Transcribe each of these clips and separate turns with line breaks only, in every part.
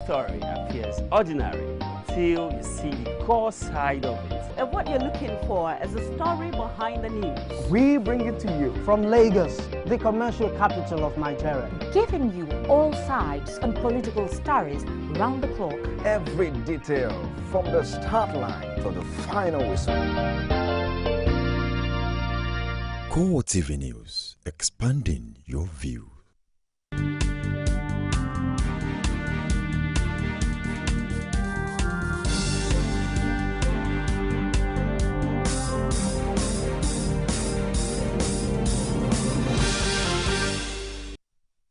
story appears ordinary till you see the core side of it.
And what you're looking for is the story behind the news.
We bring it to you from Lagos, the commercial capital of Nigeria.
Giving you all sides and political stories round the clock.
Every detail from the start line to the final whistle.
CoreTV News, expanding your view.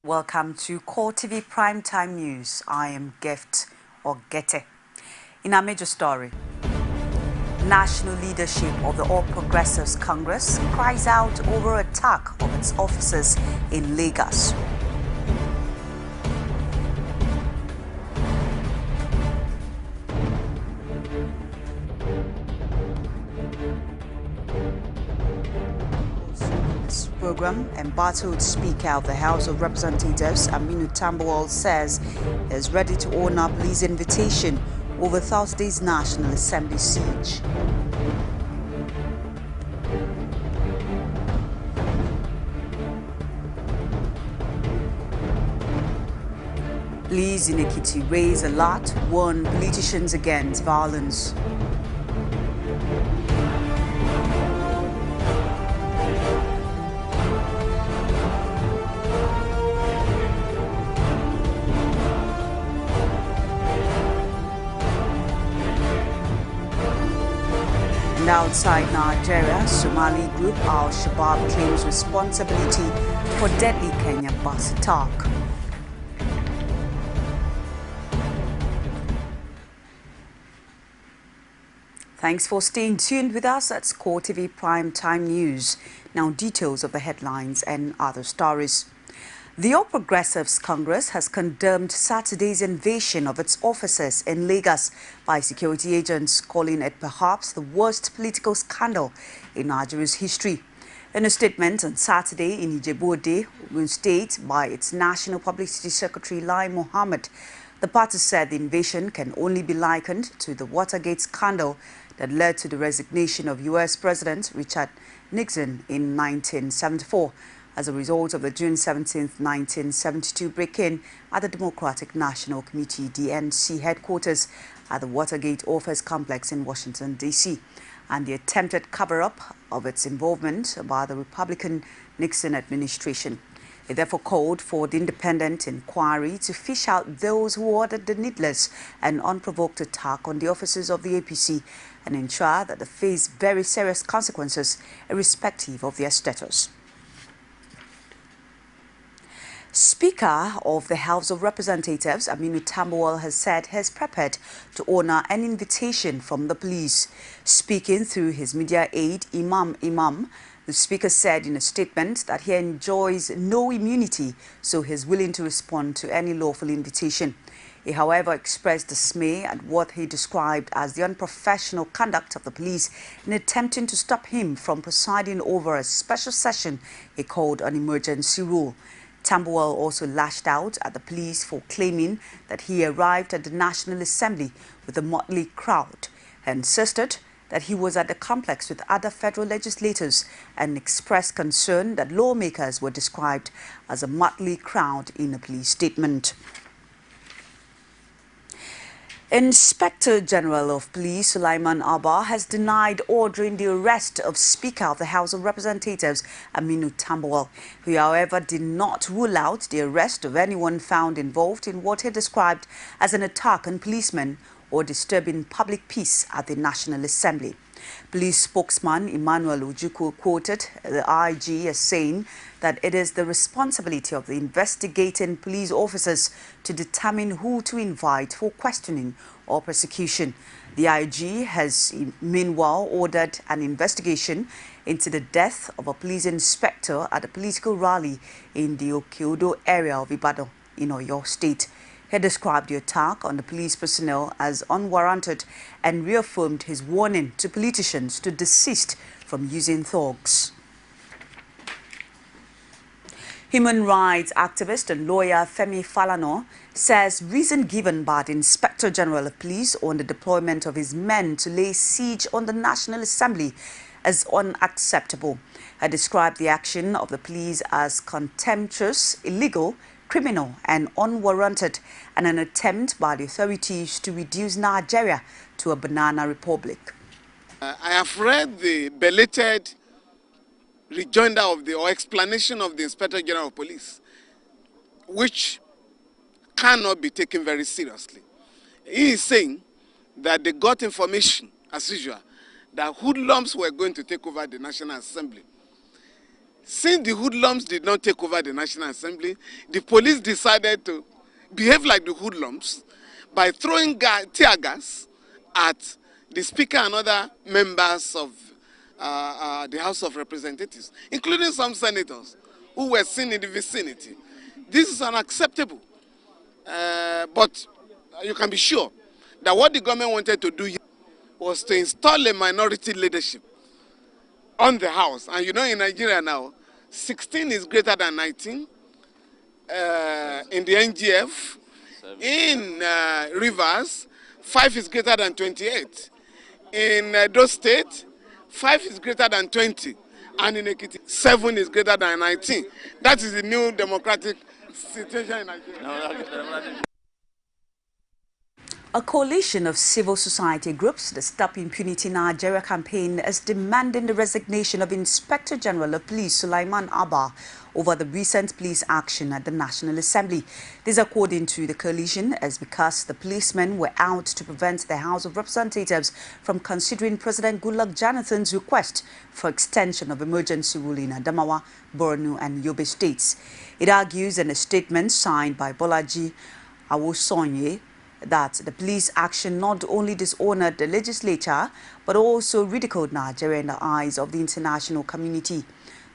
Welcome to CoreTV Primetime News. I am Gift or Gete. In our major story, national leadership of the All Progressives Congress cries out over attack of its officers in Lagos. Program, embattled Speaker of the House of Representatives Aminu Tambuwal says he is ready to honor police invitation over Thursday's National Assembly siege. Police in Ekiti raise alert, warn politicians against violence. Outside Nigeria, Somali group Al-Shabaab claims responsibility for deadly Kenya bus attack. Thanks for staying tuned with us. That's CoreTV Primetime News. Now details of the headlines and other stories. The All Progressives Congress has condemned Saturday's invasion of its offices in Lagos by security agents, calling it perhaps the worst political scandal in Nigeria's history. In a statement on Saturday in Ijebu-Ode, Ogun State, by its National Publicity Secretary Lai Mohammed, the party said the invasion can only be likened to the Watergate scandal that led to the resignation of U.S. President Richard Nixon in 1974. As a result of the June 17, 1972 break-in at the Democratic National Committee, DNC headquarters at the Watergate Office Complex in Washington, D.C., and the attempted cover-up of its involvement by the Republican Nixon administration. It therefore called for the independent inquiry to fish out those who ordered the needless and unprovoked attack on the offices of the APC and ensure that they face very serious consequences irrespective of their status. Speaker of the House of Representatives, Aminu Tambuwal, has said he is prepared to honor an invitation from the police. Speaking through his media aide, Imam, the Speaker said in a statement that he enjoys no immunity, so he is willing to respond to any lawful invitation. He, however, expressed dismay at what he described as the unprofessional conduct of the police in attempting to stop him from presiding over a special session he called an emergency rule. Tambuwal also lashed out at the police for claiming that he arrived at the National Assembly with a motley crowd and insisted that he was at the complex with other federal legislators and expressed concern that lawmakers were described as a motley crowd in a police statement. Inspector General of Police Sulaiman Abba has denied ordering the arrest of Speaker of the House of Representatives Aminu Tambuwal, who, however, did not rule out the arrest of anyone found involved in what he described as an attack on policemen or disturbing public peace at the National Assembly. Police spokesman Emmanuel Ojukwu quoted the IG as saying that it is the responsibility of the investigating police officers to determine who to invite for questioning or prosecution. The IG has meanwhile ordered an investigation into the death of a police inspector at a political rally in the Okeodo area of Ibadan in Oyo State. He described the attack on the police personnel as unwarranted and reaffirmed his warning to politicians to desist from using thugs. Human rights activist and lawyer Femi Falana says reason given by the Inspector General of Police on the deployment of his men to lay siege on the National Assembly is unacceptable. He described the action of the police as contemptuous, illegal, criminal and unwarranted, and an attempt by the authorities to reduce Nigeria to a banana republic.
I have read the belated rejoinder of or explanation of the Inspector General of Police, which cannot be taken very seriously. He is saying that they got information, as usual, that hoodlums were going to take over the National Assembly. Since the hoodlums did not take over the National Assembly, the police decided to behave like the hoodlums by throwing tear gas at the Speaker and other members of the House of Representatives, including some senators who were seen in the vicinity. This is unacceptable. But you can be sure that what the government wanted to do here was to install a minority leadership on the House. And you know, in Nigeria now, 16 is greater than 19 in the NGF. In Rivers, 5 is greater than 28. In those states, 5 is greater than 20. And in Ekiti, 7 is greater than 19. That is the new democratic situation in Nigeria.
A coalition of civil society groups, the Stop Impunity Nigeria campaign, is demanding the resignation of Inspector General of Police Sulaiman Abba over the recent police action at the National Assembly. This, according to the coalition, is because the policemen were out to prevent the House of Representatives from considering President Goodluck Jonathan's request for extension of emergency rule in Adamawa, Borno and Yobe states. It argues in a statement signed by Bolaji Awosonye that the police action not only dishonored the legislature but also ridiculed Nigeria in the eyes of the international community.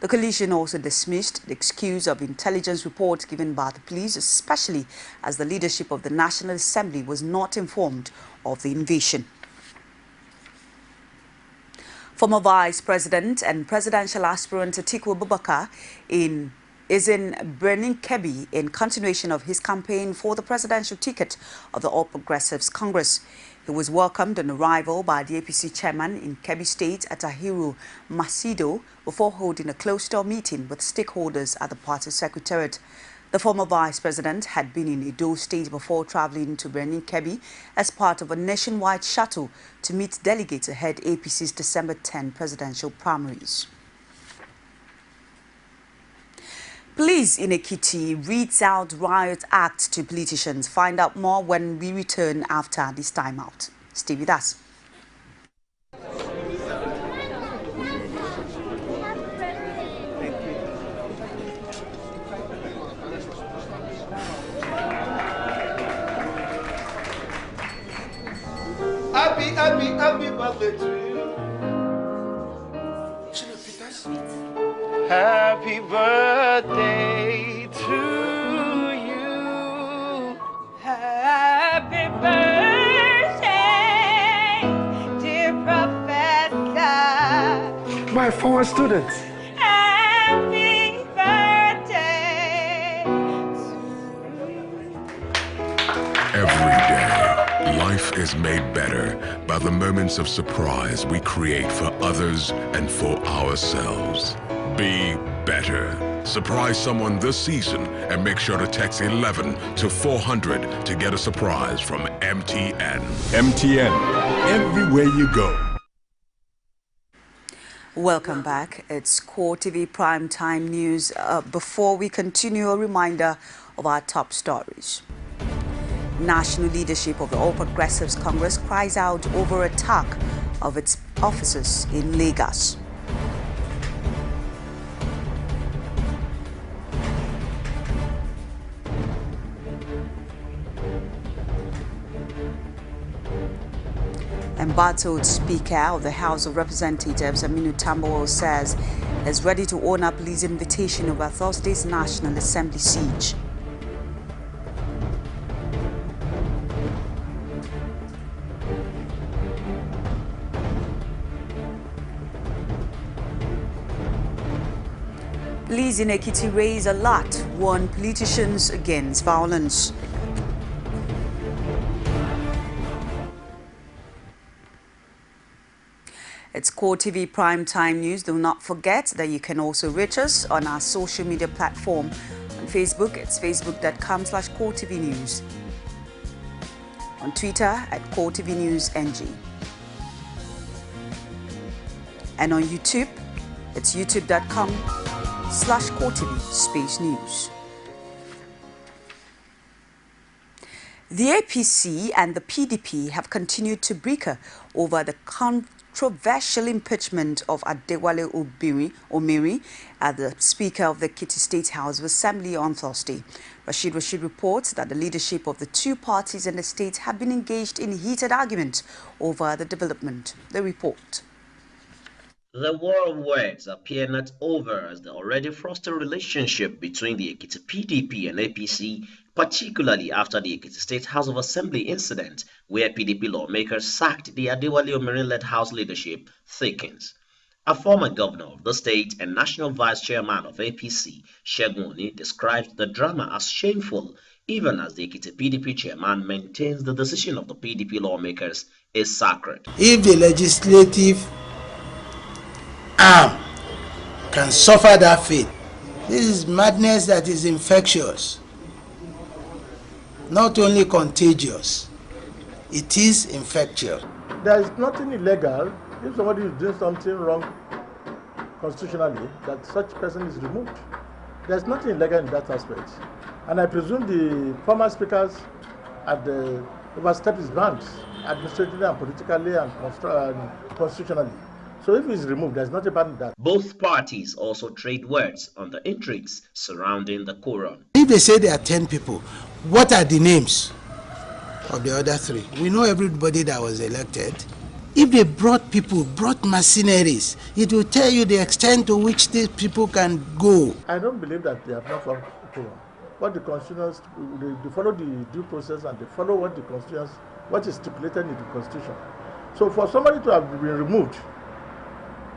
The coalition also dismissed the excuse of intelligence reports given by the police, especially as the leadership of the National Assembly was not informed of the invasion. Former Vice President and presidential aspirant Atiku Abubakar is in Birnin Kebbi in continuation of his campaign for the presidential ticket of the All Progressives Congress. He was welcomed on arrival by the APC chairman in Kebbi State, Atahiru Masido, before holding a closed-door meeting with stakeholders at the party secretariat. The former vice president had been in Edo State before traveling to Birnin Kebbi as part of a nationwide shuttle to meet delegates ahead APC's December 10 presidential primaries. Police in Ekiti reads out riot act to politicians. Find out more when we return after this timeout. Stay with us.
Happy birthday to you. Happy birthday to you.
Happy birthday, dear Professor.
My former students.
Happy birthday to you.
Every day, life is made better by the moments of surprise we create for others and for ourselves. Be better. Surprise someone this season and make sure to text 11 to 400 to get a surprise from MTN.
MTN, everywhere you go.
Welcome back. It's CoreTV Primetime News. Before we continue, a reminder of our top stories. National leadership of the All Progressives Congress cries out over attack of its officers in Lagos. Embattled Speaker of the House of Representatives, Aminu Tambuwal, says is ready to honor police invitation over Thursday's National Assembly siege. Police in Ekiti raise alert, warn politicians against violence. It's CoreTV Prime Time News. Do not forget that you can also reach us on our social media platform. On Facebook, it's facebook.com/CoreTV News. On Twitter at CoreTV News NG. And on YouTube, it's youtube.com/CoreTV Space News. The APC and the PDP have continued to bicker over the controversial impeachment of Adewale Omiri as the Speaker of the Ekiti State House of Assembly on Thursday. Rashid reports that the leadership of the two parties in the state have been engaged in heated argument over the development. The report.
The war of words appear not over as the already frosty relationship between the Ekiti PDP and APC, particularly after the Ekiti State House of Assembly incident where PDP lawmakers sacked the Adewale Omiri-led House leadership, thickens. A former governor of the state and national vice chairman of APC, Segun Oni, described the drama as shameful, even as the Ekiti PDP chairman maintains the decision of the PDP lawmakers is sacred.
If the legislative arm can suffer that fate, this is madness that is infectious, not only contagious, it is infectious.
There is nothing illegal if somebody is doing something wrong constitutionally that such person is removed. There's nothing illegal in that aspect. And I presume the former speakers had overstepped his bounds administratively and politically and constitutionally. So if he's removed, there's nothing bad in that.
Both parties also trade words on the intrigues surrounding the quorum.
If they say there are 10 people, what are the names of the other 3? We know everybody that was elected. If they brought mercenaries, it will tell you the extent to which these people can go.
I don't believe that they have not found quorum. What the constitutions, they follow the due process and they follow what the constitutions, what is stipulated in the constitution. So for somebody to have been removed,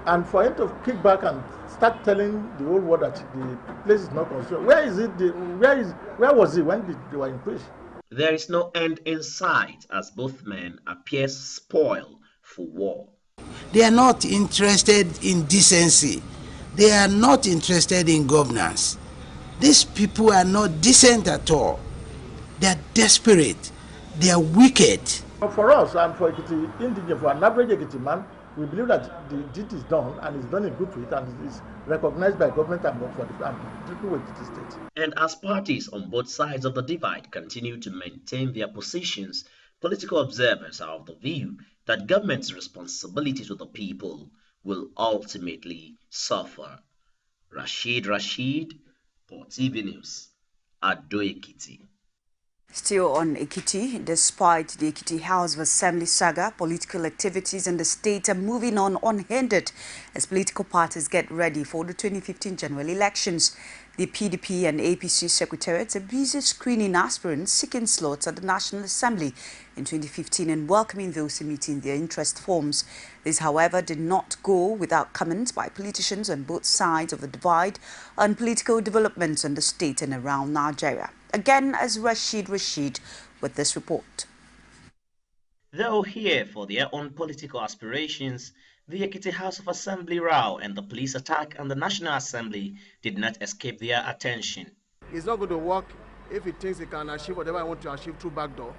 and for him to kick back and start telling the whole world that the place is not constitutional. Where was he when they were impeached?
There is no end in sight as both men appear spoiled for war.
They are not interested in decency. They are not interested in governance. These people are not decent at all. They are desperate. They are wicked.
For us and for Ekiti indigenous, for an average Ekiti man, we believe that the deed is done and is done in good faith and is recognized by government and for the people with the state.
And as parties on both sides of the divide continue to maintain their positions, political observers are of the view that government's responsibility to the people will ultimately suffer. Rashid, CoreTV News, Ado Ekiti.
Still on Ekiti, despite the Ekiti House of Assembly saga, political activities in the state are moving on unhindered as political parties get ready for the 2015 general elections. The PDP and APC secretariats are busy screening aspirants seeking slots at the National Assembly in 2015 and welcoming those submitting their interest forms. This, however, did not go without comments by politicians on both sides of the divide on political developments in the state and around Nigeria. Again, as Rashid with this report.
Though here for their own political aspirations, the Ekiti House of Assembly row and the police attack on the National Assembly did not escape their attention.
It's not going to work if it thinks it can achieve whatever I want to achieve through backdoor.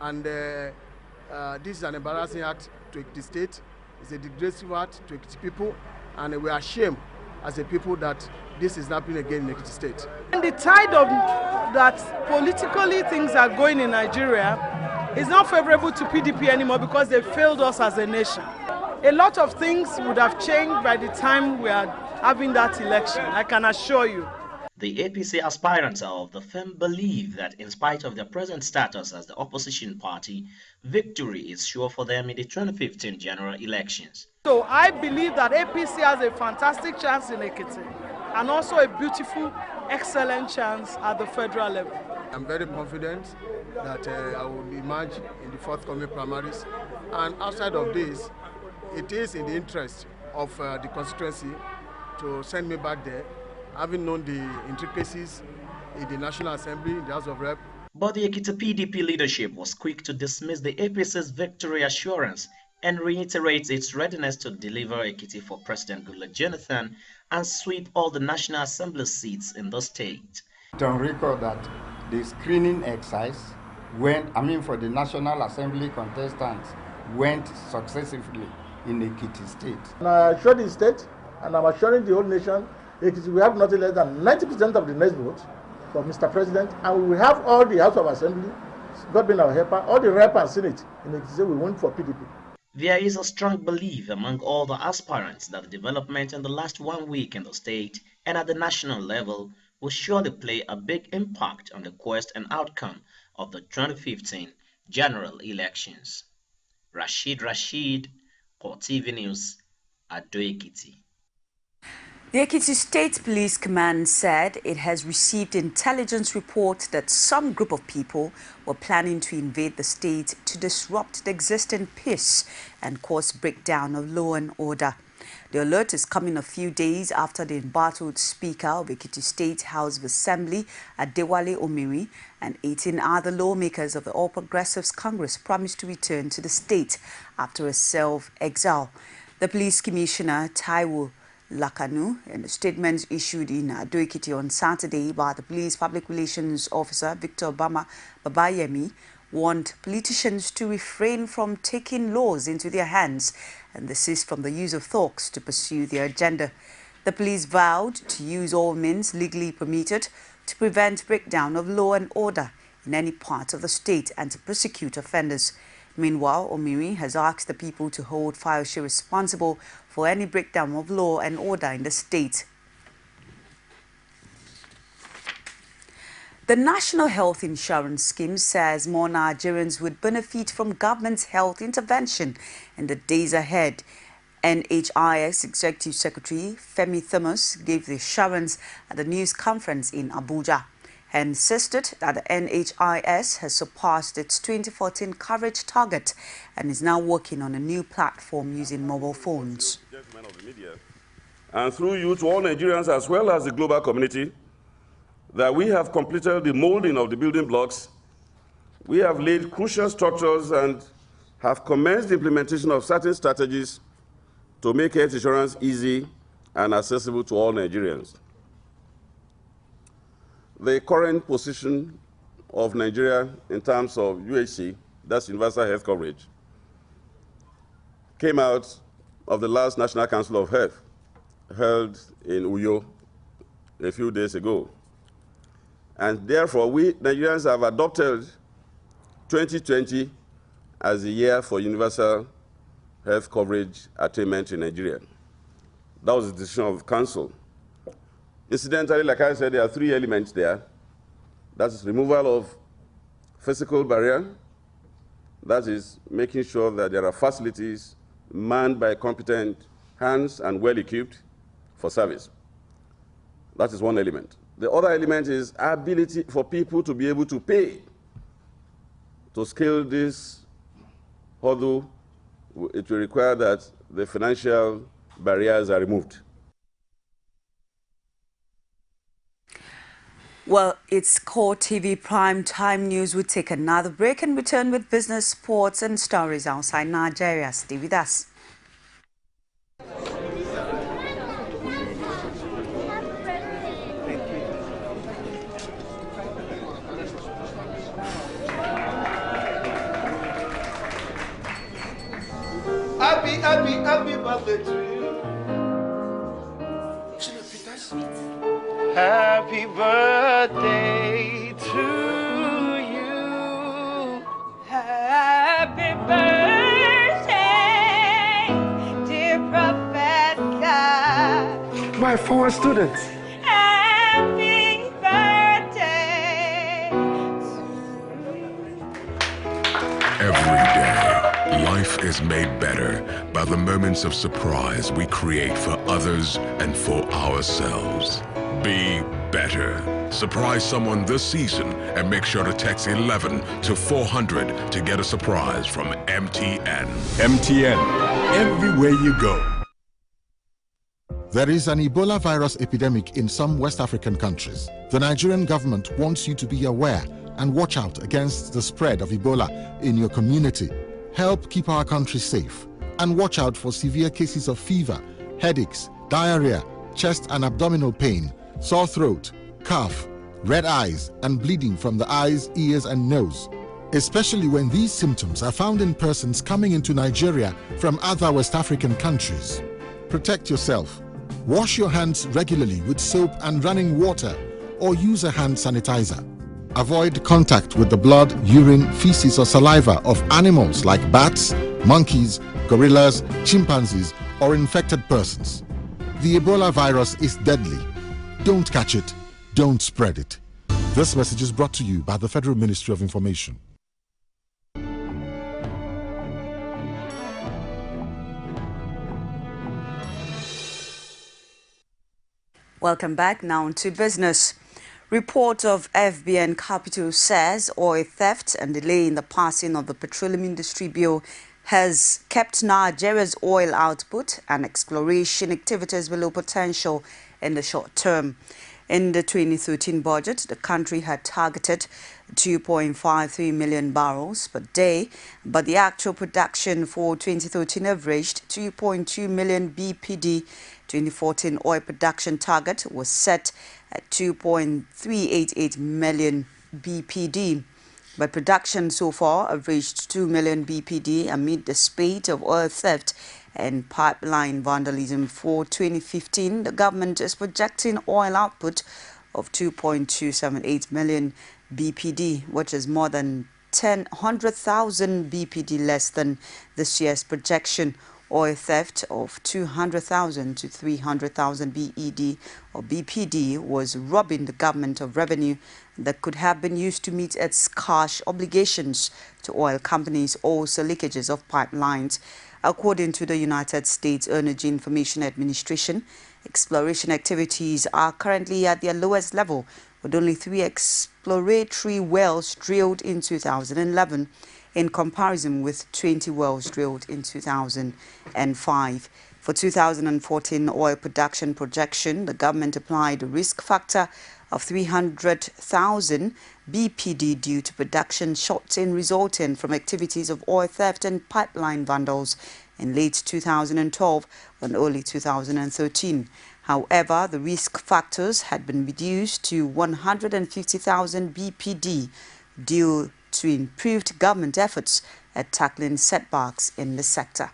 And this is an embarrassing act to Ekiti State. It's a disgraceful act to Ekiti people, and we are ashamed as a people that this is happening again in Ekiti State.
And the tide of that politically things are going in Nigeria is not favorable to PDP anymore because they failed us as a nation. A lot of things would have changed by the time we are having that election, I can assure you.
The APC aspirants of the firm believe that in spite of their present status as the opposition party, victory is sure for them in the 2015 general elections.
So I believe that APC has a fantastic chance in Ekiti and also a beautiful, excellent chance at the federal level.
I'm very confident that I will emerge in the forthcoming primaries, and outside of this, it is in the interest of the constituency to send me back there having known the intricacies in the National Assembly, in the House of Rep.
But the Ekiti PDP leadership was quick to dismiss the APC's victory assurance and reiterates its readiness to deliver Ekiti for President Goodluck Jonathan and sweep all the National Assembly seats in the state.
On record that the screening exercise for the National Assembly contestants went successively in Ekiti state.
And I assure the state, and I'm assuring the whole nation, Ekiti will have nothing less than 90% of the next vote for Mr. President, and we will have all the House of Assembly, God being our helper, all the Rep and Senate in Ekiti will win for PDP.
There is a strong belief among all the aspirants that the development in the last 1 week in the state and at the national level will surely play a big impact on the quest and outcome of the 2015 general elections. Rashid, CoreTV News, Ado Ekiti.
The Ekiti State Police Command said it has received intelligence reports that some group of people were planning to invade the state to disrupt the existing peace and cause breakdown of law and order. The alert is coming a few days after the embattled Speaker of Ekiti State House of Assembly, Adewale Omiri, and 18 other lawmakers of the All Progressives Congress promised to return to the state after a self-exile. The Police Commissioner, Taiwo Lakanu, in a statement issued in Ado Ekiti on Saturday by the Police Public Relations Officer Victor Babayemi, warned politicians to refrain from taking laws into their hands and desist from the use of thugs to pursue their agenda. The police vowed to use all means legally permitted to prevent breakdown of law and order in any part of the state and to prosecute offenders. Meanwhile, Omiri has asked the people to hold Fayose responsible for any breakdown of law and order in the state. The National Health Insurance Scheme says more Nigerians would benefit from government's health intervention in the days ahead. NHIS Executive Secretary Femi Thomas gave the assurance at the news conference in Abuja and insisted that the NHIS has surpassed its 2014 coverage target and is now working on a new platform using mobile phones.
And through you to all Nigerians as well as the global community, that we have completed the molding of the building blocks, we have laid crucial structures and have commenced the implementation of certain strategies to make health insurance easy and accessible to all Nigerians. The current position of Nigeria in terms of UHC, that's Universal Health Coverage, came out of the last National Council of Health held in Uyo a few days ago. And therefore, we Nigerians have adopted 2020 as the year for universal health coverage attainment in Nigeria. That was the decision of the Council. Incidentally, like I said, there are three elements there. That is removal of physical barrier. That is making sure that there are facilities manned by competent hands and well-equipped for service. That is one element. The other element is ability for people to be able to pay. To scale this hurdle, it will require that the financial barriers are removed.
Well, it's CoreTV Prime Time News. We'll take another break and return with business, sports and stories outside Nigeria. Stay with us.
Happy birthday to you. Happy birthday to you.
Happy birthday, dear Professor.
My former students.
Happy birthday
Every day, life is made better by the moments of surprise we create for others and for ourselves. Be better. Surprise someone this season and make sure to text 11 to 400 to get a surprise from MTN.
MTN, everywhere you go.
There is an Ebola virus epidemic in some West African countries. The Nigerian government wants you to be aware and watch out against the spread of Ebola in your community. Help keep our country safe and watch out for severe cases of fever, headaches, diarrhea, chest and abdominal pain, sore throat, cough, red eyes and bleeding from the eyes, ears and nose, especially when these symptoms are found in persons coming into Nigeria from other West African countries. Protect yourself. Wash your hands regularly with soap and running water or use a hand sanitizer. Avoid contact with the blood, urine, feces or saliva of animals like bats, monkeys, gorillas, chimpanzees or infected persons. The Ebola virus is deadly. Don't catch it. Don't spread it. This message is brought to you by the Federal Ministry of Information.
Welcome back now to business. Report of FBN Capital says oil theft and delay in the passing of the Petroleum Industry Bill has kept Nigeria's oil output and exploration activities below potential in the short term. In the 2013 budget, the country had targeted 2.53 million barrels per day, but the actual production for 2013 averaged 2.2 million BPD. 2014 oil production target was set at 2.388 million BPD. But production so far averaged 2 million BPD amid the spate of oil theft and pipeline vandalism. For 2015, the government is projecting oil output of 2.278 million BPD, which is more than 100,000 BPD less than this year's projection. Oil theft of 200,000 to 300,000 BED or BPD was robbing the government of revenue that could have been used to meet its cash obligations to oil companies, also leakages of pipelines. According to the United States Energy Information Administration, exploration activities are currently at their lowest level, with only 3 exploratory wells drilled in 2011. In comparison with 20 wells drilled in 2005. For 2014 oil production projection, the government applied a risk factor of 300,000 BPD due to production shortfall resulting from activities of oil theft and pipeline vandals in late 2012 and early 2013. However, the risk factors had been reduced to 150,000 BPD due to improved government efforts at tackling setbacks in the sector.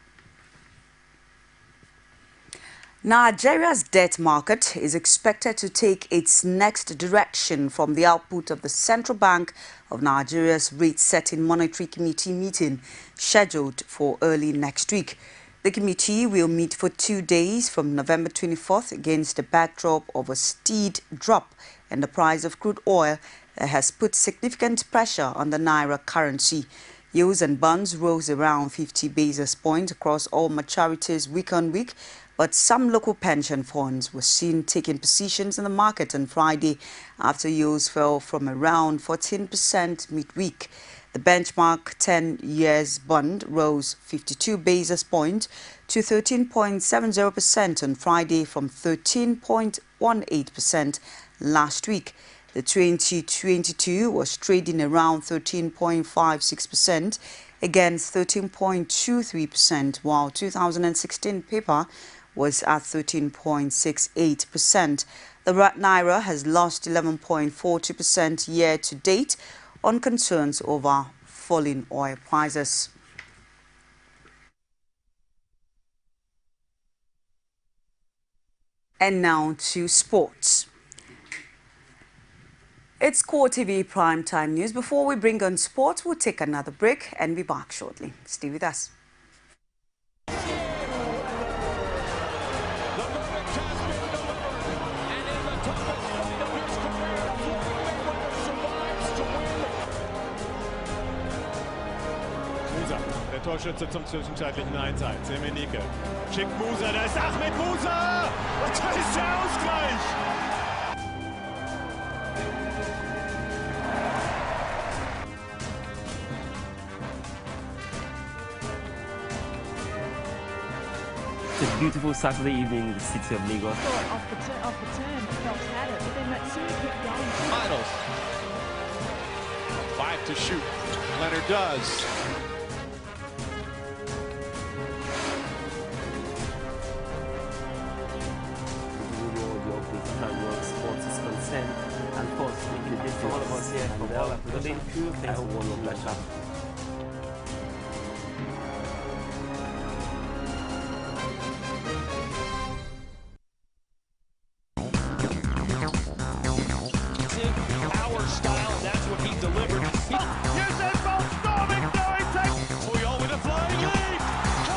Nigeria's debt market is expected to take its next direction from the output of the Central Bank of Nigeria's rate-setting monetary committee meeting scheduled for early next week. The committee will meet for 2 days from November 24th against the backdrop of a steep drop in the price of crude oil that has put significant pressure on the naira currency. Yields and bonds rose around 50 basis points across all maturities week on week, but some local pension funds were seen taking positions in the market on Friday after yields fell from around 14% midweek. The benchmark 10 years bond rose 52 basis points to 13.70% on Friday from 13.18% last week. The 2022 was trading around 13.56% against 13.23%, while 2016 paper was at 13.68%. The naira has lost 11.42% year to date on concerns over falling oil prices. And now to sports. It's CoreTV Primetime News. Before we bring on sports, we'll take another break and be back shortly. Stay with us.
Der Torschütze zum zwischenzeitlichen 1:1. Semenike schickt Musa, da ist Ahmed Musa und da ist der Ausgleich.
It's a beautiful Saturday evening in the city of Lagos.
Off the turn, Phelps had it, but then Matsui kept going.
Finals. 5 to shoot. Leonard does.
Sports is concerned, and of course making a difference. All of us here from all our production crew, thanks for all your pleasure.
Power style, that's what he delivered. Here's that ball storming, going take. Puyol with a flying lead.
Go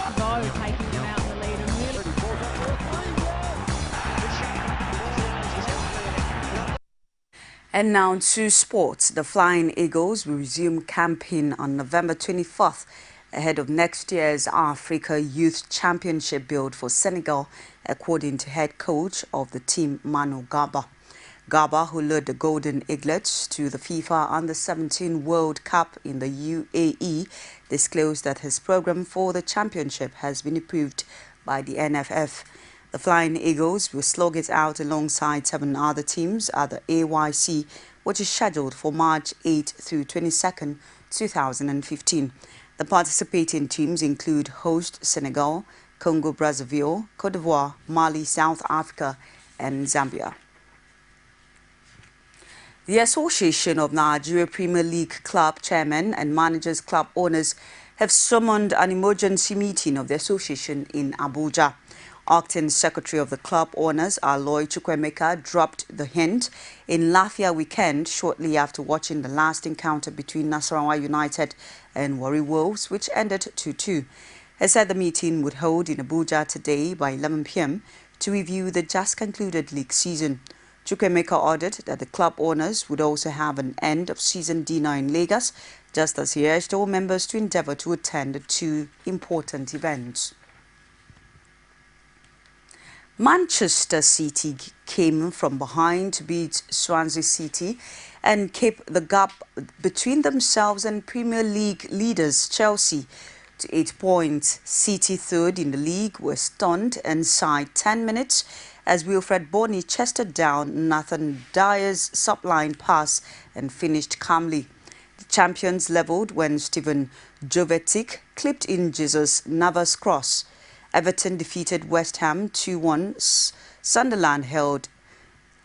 taking them out in the lead and really.
And now to sports. The Flying Eagles will resume campaign on November 24th ahead of next year's Africa Youth Championship build for Senegal, according to head coach of the team, Manu Garba. Garba, who led the Golden Eaglets to the FIFA Under-17 World Cup in the UAE, disclosed that his program for the championship has been approved by the NFF. The Flying Eagles will slog it out alongside 7 other teams at the AYC, which is scheduled for March 8 through 22nd, 2015. The participating teams include host Senegal, Congo-Brazzaville, Cote d'Ivoire, Mali, South Africa, and Zambia. The Association of Nigeria Premier League Club Chairmen and Managers Club Owners have summoned an emergency meeting of the association in Abuja. Acting Secretary of the club owners, Aloy Chukwemeka, dropped the hint in Lafia Weekend shortly after watching the last encounter between Nasarawa United and Warri Wolves, which ended 2-2. He said the meeting would hold in Abuja today by 11 p.m. to review the just concluded league season. Chukwemeka ordered that the club owners would also have an end-of-season dinner in Lagos, just as he urged all members to endeavour to attend the 2 important events. Manchester City came from behind to beat Swansea City and keep the gap between themselves and Premier League leaders Chelsea to 8 points. City, third in the league, were stunned inside 10 minutes as Wilfred Bony chested down Nathan Dyer's sublime pass and finished calmly. The champions levelled when Steven Jovetic clipped in Jesus Navas' cross. Everton defeated West Ham 2-1. Sunderland held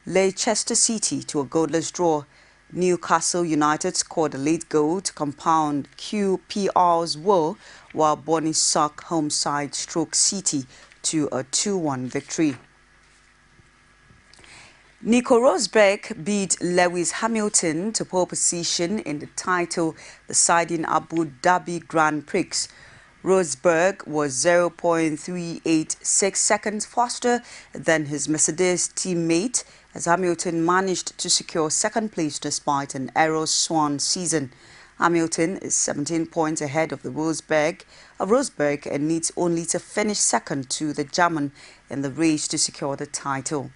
Leicester City to a goalless draw. Newcastle United scored a late goal to compound QPR's woe, while Bony sucked home side City to a 2-1 victory. Nico Rosberg beat Lewis Hamilton to pole position in the title-deciding Abu Dhabi Grand Prix. Rosberg was 0.386 seconds faster than his Mercedes teammate as Hamilton managed to secure second place despite an error-swan season. Hamilton is 17 points ahead of Rosberg and needs only to finish second to the German in the race to secure the title.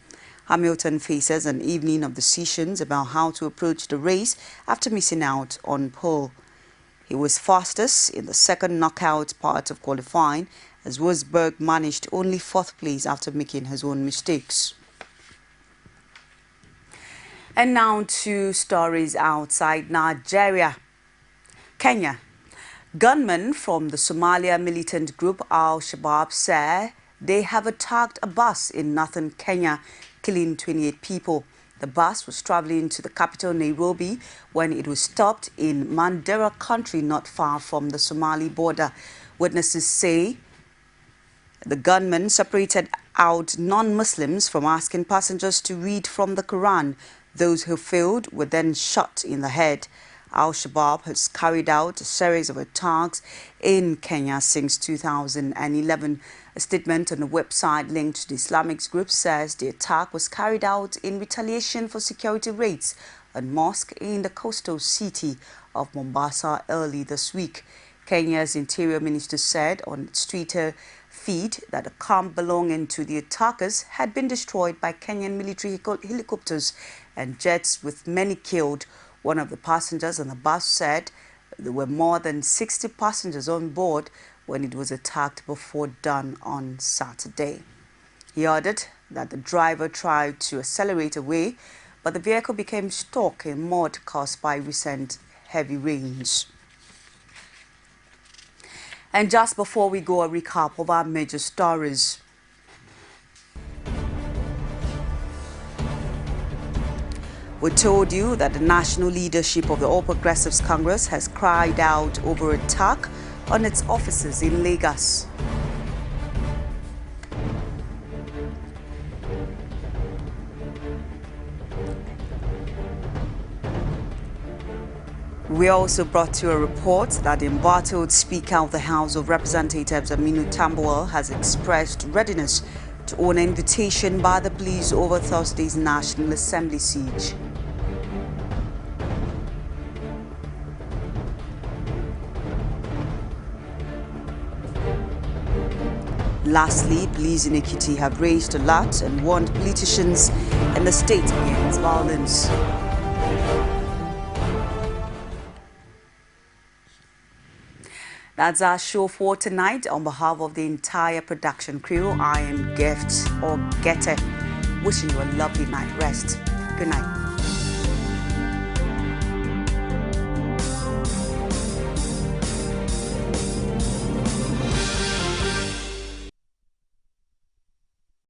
Hamilton faces an evening of decisions about how to approach the race after missing out on pole. He was fastest in the second knockout part of qualifying as Rosberg managed only 4th place after making his own mistakes. And now to stories outside Nigeria. Kenya. Gunmen from the Somalia militant group Al-Shabaab say they have attacked a bus in northern Kenya, killing 28 people. The bus was traveling to the capital Nairobi when it was stopped in Mandera country not far from the Somali border. Witnesses say the gunmen separated out non-Muslims from asking passengers to read from the Quran. Those who failed were then shot in the head. Al-Shabaab has carried out a series of attacks in Kenya since 2011. A statement on a website linked to the Islamic group says the attack was carried out in retaliation for security raids on mosque in the coastal city of Mombasa early this week. Kenya's Interior Minister said on its Twitter feed that a camp belonging to the attackers had been destroyed by Kenyan military helicopters and jets, with many killed. One of the passengers on the bus said there were more than 60 passengers on board, when it was attacked before dawn on Saturday. He added that the driver tried to accelerate away, but the vehicle became stuck in mud caused by recent heavy rains. And just before we go, a recap of our major stories. We told you that the national leadership of the All Progressives Congress has cried out over attack on its offices in Lagos. We also brought you a report that the embattled Speaker of the House of Representatives, Aminu Tambuwal, has expressed readiness to own an invitation by the police over Thursday's National Assembly siege. Lastly, police in Ekiti have raised alert and warned politicians in the state against violence. That's our show for tonight. On behalf of the entire production crew, I am Gift or Gete, wishing you a lovely night rest. Good night.